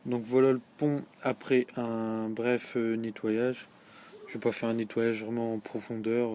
Donc voilà le pont après un bref nettoyage. Je vais pas faire un nettoyage vraiment en profondeur.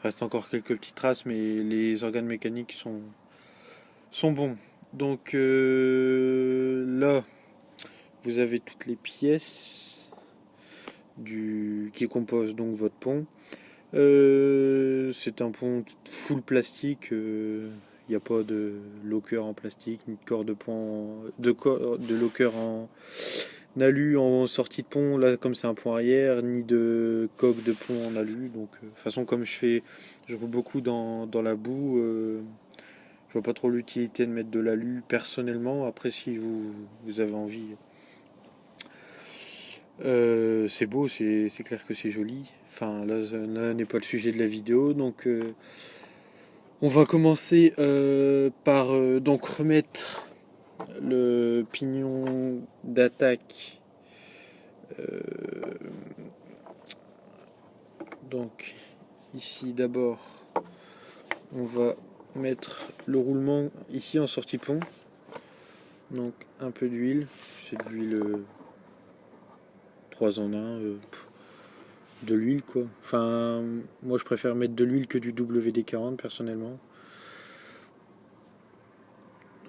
Reste encore quelques petites traces, mais les organes mécaniques sont bons. Donc là, vous avez toutes les pièces qui composent donc votre pont. C'est un pont full plastique. Il n'y a pas de locker en plastique, ni de corps de pont, de locker en alu en sortie de pont. Là, comme c'est un pont arrière, ni de coque de pont en alu. Donc, de toute façon, comme je roule beaucoup dans la boue. Je vois pas trop l'utilité de mettre de l'alu personnellement. Après, si vous avez envie, c'est beau, c'est clair que c'est joli. Enfin, là n'est pas le sujet de la vidéo, donc on va commencer par donc remettre le pignon d'attaque. euh, donc ici d'abord, on va mettre le roulement ici en sortie pont. Donc un peu d'huile, c'est de l'huile 3 en 1. De l'huile quoi. Enfin, moi je préfère mettre de l'huile que du WD-40 personnellement.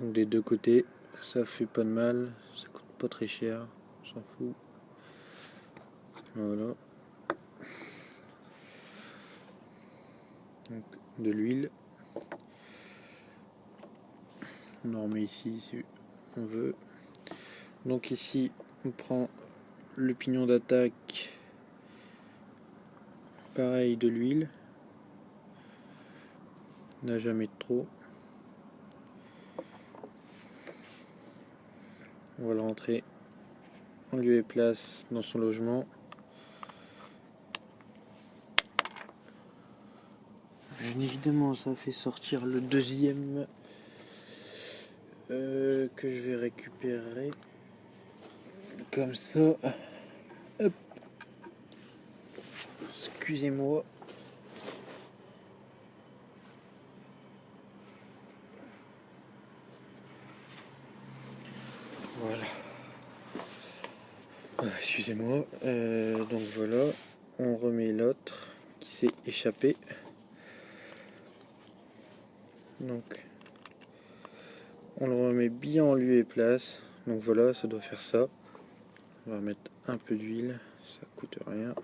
Donc des deux côtés, ça fait pas de mal, ça coûte pas très cher, on s'en fout. Voilà. Donc de l'huile. On en remet ici si on veut. Donc ici on prend le pignon d'attaque. Pareil de l'huile. N'a jamais de trop. On va le rentrer en lieu et place dans son logement. Bien évidemment, ça fait sortir le deuxième que je vais récupérer. Comme ça. Hop. Excusez-moi. Voilà. Excusez-moi. Donc voilà. On remet l'autre qui s'est échappé. Donc on le remet bien en lieu et place. Donc voilà, ça doit faire ça. On va mettre un peu d'huile, ça coûte rien.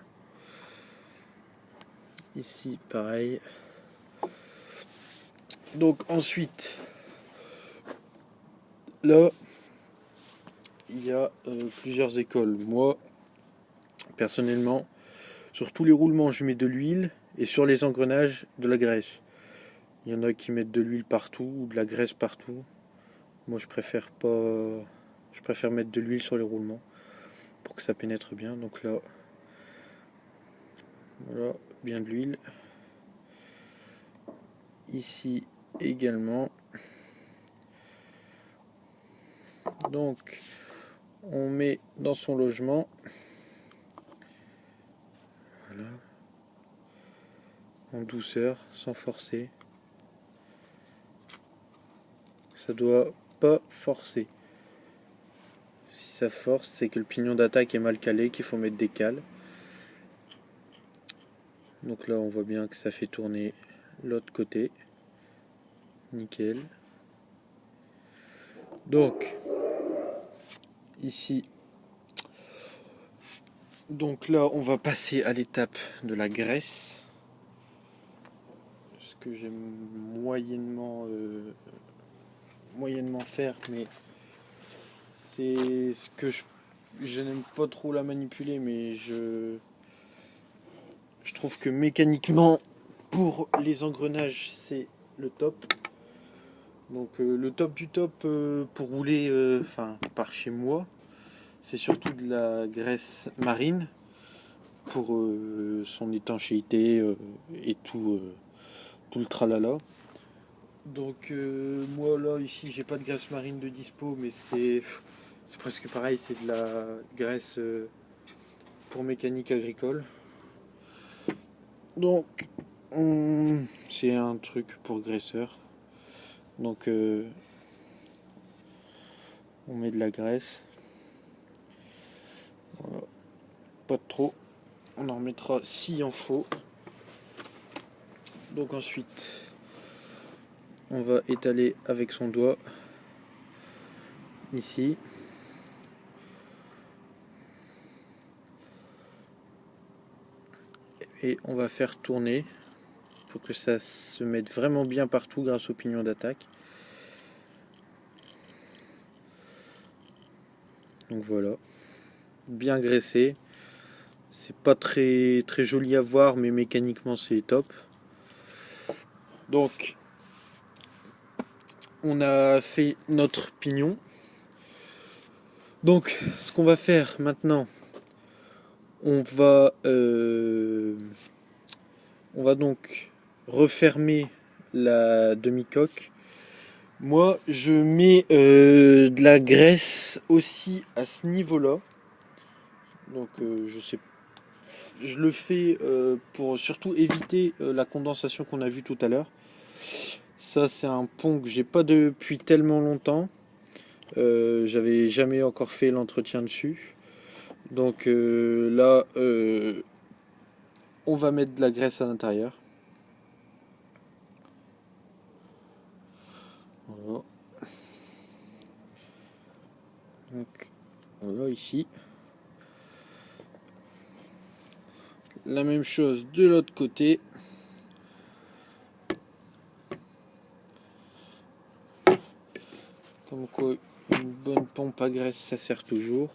Ici pareil. Donc ensuite, là, il y a plusieurs écoles. Moi, personnellement, sur tous les roulements, je mets de l'huile et sur les engrenages, de la graisse. Il y en a qui mettent de l'huile partout ou de la graisse partout. Moi, je préfère pas. Je préfère mettre de l'huile sur les roulements pour que ça pénètre bien. Donc là, voilà, bien de l'huile. Ici également. Donc, on met dans son logement. Voilà. En douceur, sans forcer. Ça doit pas forcer. Si ça force, c'est que le pignon d'attaque est mal calé, qu'il faut mettre des cales. Donc là, on voit bien que ça fait tourner l'autre côté. Nickel. Donc, ici, donc là, on va passer à l'étape de la graisse. Ce que j'aime moyennement faire, mais c'est ce que je n'aime pas trop la manipuler, mais je trouve que mécaniquement, pour les engrenages, c'est le top. Donc le top du top pour rouler, par chez moi, c'est surtout de la graisse marine pour son étanchéité et tout le tralala. Donc moi là ici j'ai pas de graisse marine de dispo, mais c'est presque pareil, c'est de la graisse pour mécanique agricole. Donc c'est un truc pour graisseur. Donc on met de la graisse. Voilà. Pas de trop. On en remettra s'il en faut. Donc ensuite, on va étaler avec son doigt ici. Et on va faire tourner pour que ça se mette vraiment bien partout grâce au pignon d'attaque. Donc voilà, bien graissé. C'est pas très joli à voir, mais mécaniquement c'est top. Donc on a fait notre pignon. Donc ce qu'on va faire maintenant, on va donc refermer la demi-coque. Moi je mets de la graisse aussi à ce niveau-là. Donc je le fais pour surtout éviter la condensation qu'on a vue tout à l'heure. Ça c'est un pont que j'ai pas depuis tellement longtemps. J'avais jamais encore fait l'entretien dessus. Donc là on va mettre de la graisse à l'intérieur. Voilà. Donc voilà ici. La même chose de l'autre côté. Comme quoi une bonne pompe à graisse ça sert toujours.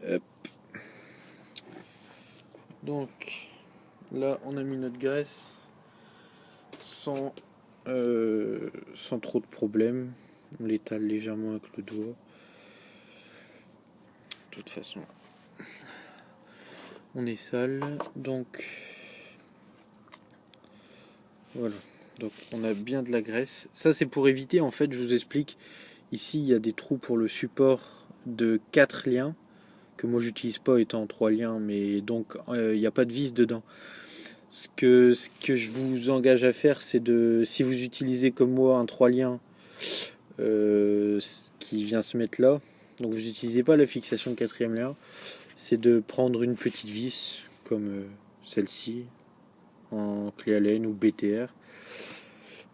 Hop. Donc là on a mis notre graisse sans trop de problèmes. On l'étale légèrement avec le doigt. De toute façon on est sale, donc voilà. Donc on a bien de la graisse. Ça c'est pour éviter, en fait je vous explique, ici il y a des trous pour le support de 4 liens que moi j'utilise pas étant 3 liens, mais donc il n'y a pas de vis dedans. Ce que je vous engage à faire, c'est de, si vous utilisez comme moi un 3 liens qui vient se mettre là, donc vous n'utilisez pas la fixation de 4e lien, c'est de prendre une petite vis comme celle-ci en clé Allen ou BTR,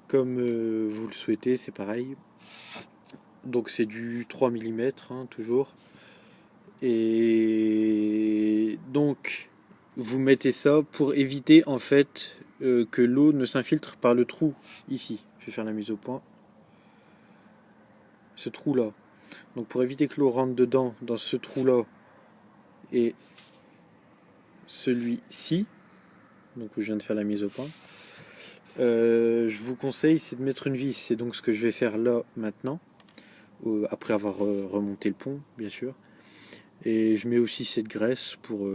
comme vous le souhaitez, c'est pareil. Donc c'est du 3 mm toujours. Et donc vous mettez ça pour éviter en fait que l'eau ne s'infiltre par le trou ici. Je vais faire la mise au point. Ce trou là. Donc pour éviter que l'eau rentre dedans, dans ce trou là et celui-ci, donc où je viens de faire la mise au point, je vous conseille c'est de mettre une vis. C'est donc ce que je vais faire là maintenant, après avoir remonté le pont bien sûr. Et je mets aussi cette graisse pour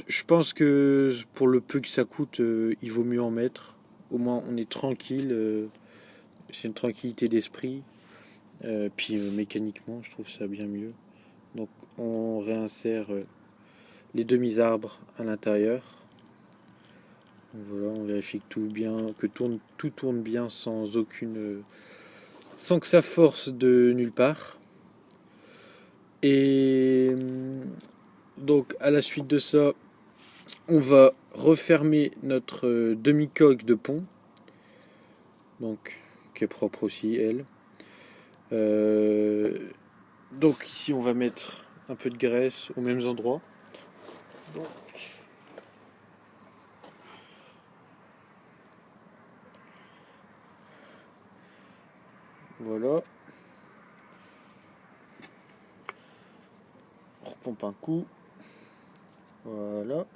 je pense que pour le peu que ça coûte, il vaut mieux en mettre. Au moins on est tranquille, c'est une tranquillité d'esprit. Puis mécaniquement je trouve ça bien mieux. Donc on réinsère les demi-arbres à l'intérieur. Donc voilà, on vérifie que tout tourne bien sans que ça force de nulle part. Et donc à la suite de ça, on va refermer notre demi-coque de pont, donc qui est propre aussi elle. Donc ici on va mettre un peu de graisse aux mêmes endroits. Donc, voilà. On repompe un coup. Voilà.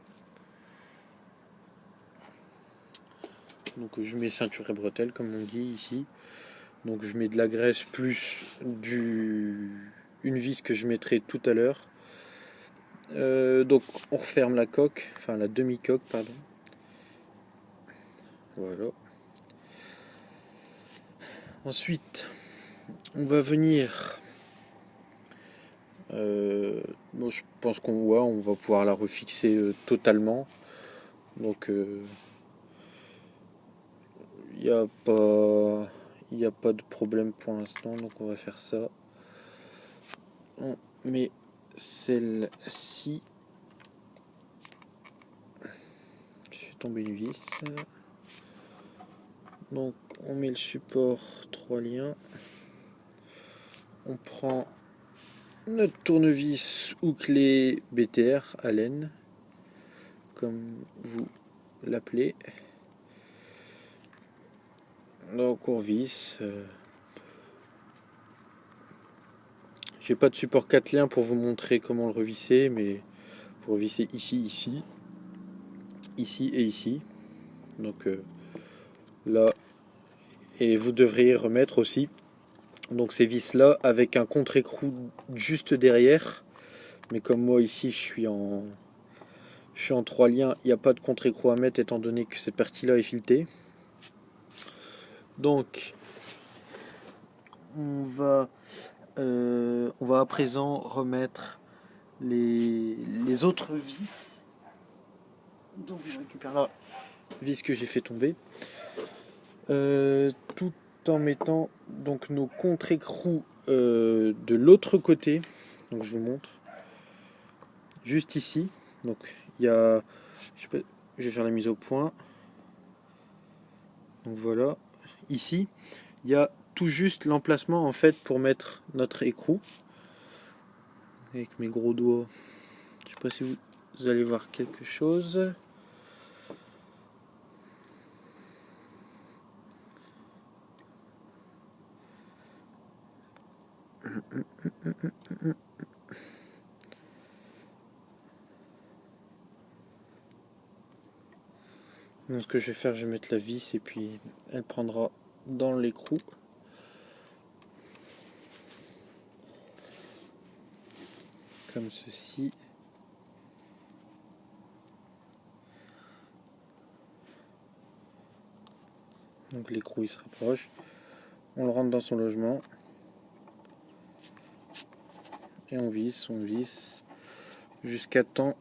Donc je mets ceinture et bretelles comme on dit ici. Donc je mets de la graisse plus une vis que je mettrai tout à l'heure. Donc on referme la coque, enfin la demi-coque pardon. Voilà. Ensuite on va venir bon, je pense on va pouvoir la refixer totalement. Donc il n'y a il n'y a pas de problème pour l'instant, donc on va faire ça. On met celle-ci. Je fais tomber une vis. Donc on met le support 3 liens. On prend notre tournevis ou clé BTR Allen, comme vous l'appelez. Donc on visse. J'ai pas de support 4 liens pour vous montrer comment le revisser, mais pour revisser ici, ici, ici et ici. Donc là, et vous devriez remettre aussi donc ces vis là avec un contre-écrou juste derrière. Mais comme moi ici je suis en 3 liens, il n'y a pas de contre-écrou à mettre étant donné que cette partie là est filetée. Donc on va à présent remettre les autres vis. Donc je récupère la vis que j'ai fait tomber. Tout en mettant donc nos contre-écrous de l'autre côté. Donc je vous montre. Juste ici. Donc il y a. Je vais faire la mise au point. Donc voilà. Ici, il y a tout juste l'emplacement en fait pour mettre notre écrou. Avec mes gros doigts. Je sais pas si vous allez voir quelque chose. Donc ce que je vais faire, je vais mettre la vis et puis elle prendra dans l'écrou. Comme ceci. Donc l'écrou il se rapproche. On le rentre dans son logement. Et on visse jusqu'à temps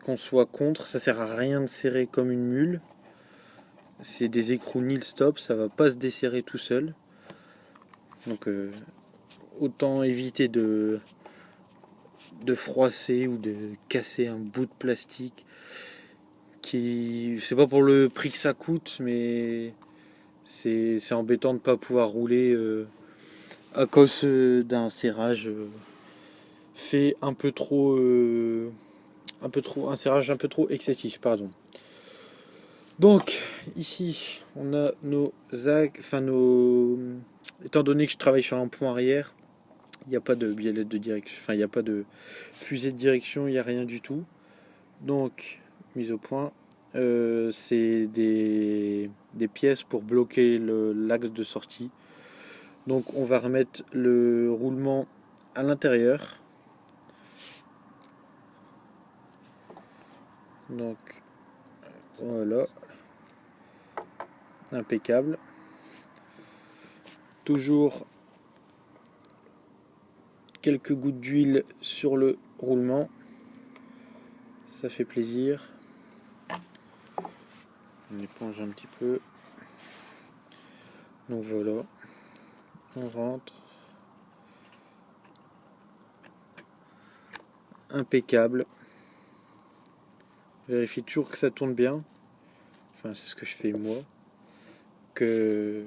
qu'on soit contre. Ça sert à rien de serrer comme une mule. C'est des écrous nil stop, ça va pas se desserrer tout seul. Donc autant éviter de froisser ou de casser un bout de plastique qui, c'est pas pour le prix que ça coûte, mais c'est embêtant de ne pas pouvoir rouler à cause d'un serrage fait un serrage un peu trop excessif, pardon. Donc ici on a nos étant donné que je travaille sur un pont arrière, il n'y a pas de biellette de direction, enfin il n'y a pas de fusée de direction, il n'y a rien du tout. Donc mise au point, c'est des pièces pour bloquer l'axe de sortie. Donc on va remettre le roulement à l'intérieur. Donc voilà, impeccable. Toujours quelques gouttes d'huile sur le roulement, ça fait plaisir. On éponge un petit peu. Donc voilà, on rentre. Impeccable. Vérifie toujours que ça tourne bien. Enfin, c'est ce que je fais moi. Que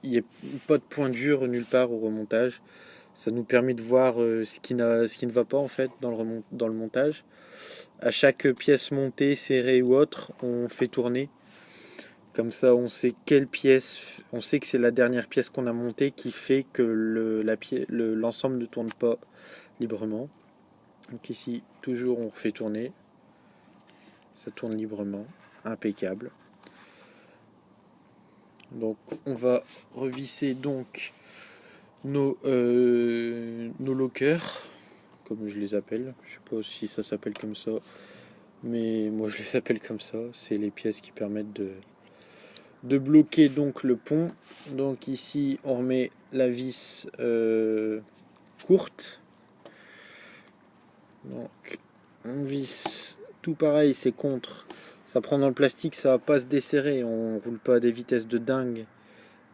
il n'y ait pas de point dur nulle part au remontage. Ça nous permet de voir ce qui ne va pas en fait dans le montage. À chaque pièce montée, serrée ou autre, on fait tourner. Comme ça, on sait quelle pièce, on sait que c'est la dernière pièce qu'on a montée qui fait que l'ensemble ne tourne pas librement. Donc ici, toujours on refait tourner. Ça tourne librement, impeccable. Donc on va revisser donc nos lockers, comme je les appelle. Je sais pas si ça s'appelle comme ça, mais moi je les appelle comme ça. C'est les pièces qui permettent de bloquer donc le pont. Donc ici on remet la vis courte. Donc on visse tout pareil, c'est contre. Ça prend dans le plastique, ça va pas se desserrer. On roule pas à des vitesses de dingue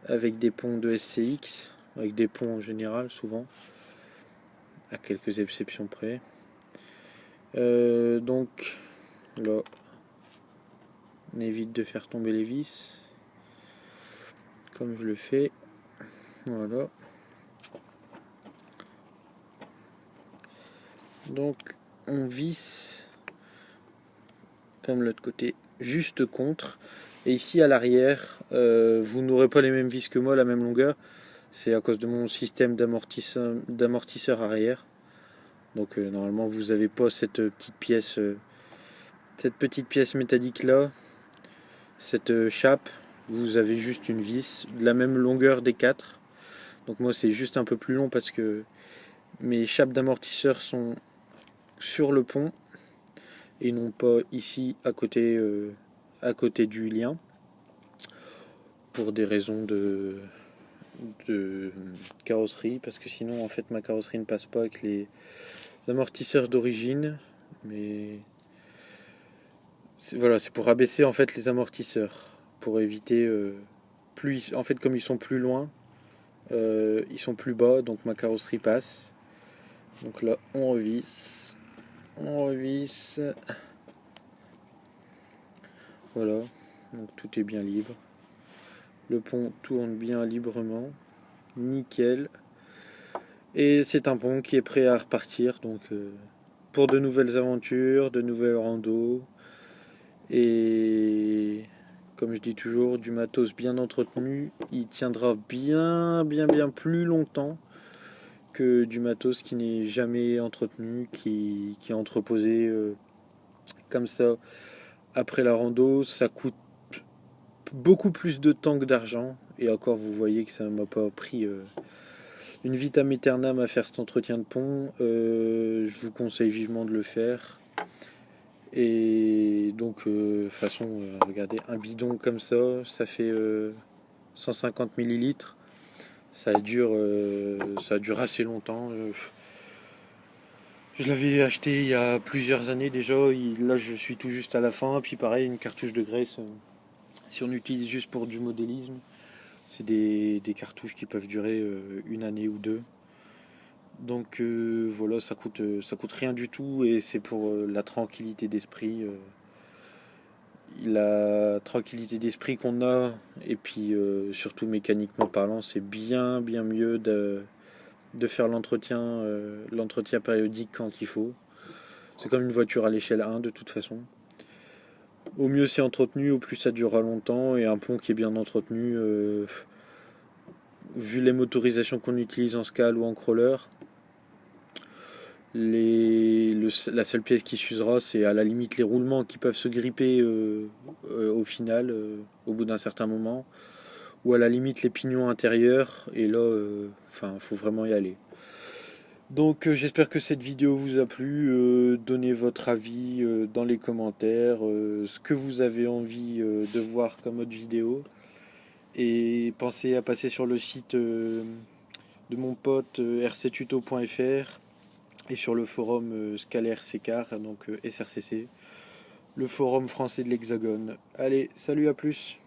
avec des ponts de SCX, avec des ponts en général souvent, à quelques exceptions près. Donc là, on évite de faire tomber les vis, comme je le fais. Voilà. Donc on visse comme l'autre côté, juste contre. Et ici à l'arrière, vous n'aurez pas les mêmes vis que moi, la même longueur. C'est à cause de mon système d'amortisseur arrière. Donc normalement vous n'avez pas cette petite pièce métallique là, cette chape. Vous avez juste une vis de la même longueur des quatre. Donc moi c'est juste un peu plus long parce que mes chapes d'amortisseur sont sur le pont et non pas ici à côté du lien, pour des raisons de carrosserie, parce que sinon en fait ma carrosserie ne passe pas avec les amortisseurs d'origine. Mais voilà, c'est pour abaisser en fait les amortisseurs, pour éviter plus, en fait comme ils sont plus loin, ils sont plus bas, donc ma carrosserie passe. Donc là on revisse, voilà, donc tout est bien libre, le pont tourne bien librement, nickel. Et c'est un pont qui est prêt à repartir, donc pour de nouvelles aventures, de nouvelles randos. Et comme je dis toujours, du matos bien entretenu, il tiendra bien plus longtemps que du matos qui n'est jamais entretenu, qui est entreposé comme ça après la rando. Ça coûte beaucoup plus de temps que d'argent. Et encore, vous voyez que ça ne m'a pas pris une vitam aeternam à faire cet entretien de pont. Je vous conseille vivement de le faire. Et donc, de toute façon, regardez, un bidon comme ça fait 150 millilitres. Ça dure assez longtemps. Je l'avais acheté il y a plusieurs années déjà. Là, je suis tout juste à la fin. Puis pareil, une cartouche de graisse. Si on utilise juste pour du modélisme, c'est des cartouches qui peuvent durer une année ou deux. Donc voilà, ça coûte rien du tout, et c'est pour la tranquillité d'esprit. La tranquillité d'esprit qu'on a, et puis surtout mécaniquement parlant, c'est bien mieux de faire l'entretien périodique quand il faut. C'est comme une voiture à l'échelle 1 de toute façon. Au mieux c'est entretenu, au plus ça durera longtemps, et un pont qui est bien entretenu, vu les motorisations qu'on utilise en scale ou en crawler, la seule pièce qui s'usera, c'est à la limite les roulements qui peuvent se gripper au final, au bout d'un certain moment, ou à la limite les pignons intérieurs, et là, faut vraiment y aller. Donc j'espère que cette vidéo vous a plu. Donnez votre avis dans les commentaires, ce que vous avez envie de voir comme autre vidéo, et pensez à passer sur le site de mon pote rctuto.fr, et sur le forum Scalaire Sécar, donc SRCC, le forum français de l'Hexagone. Allez, salut, à plus.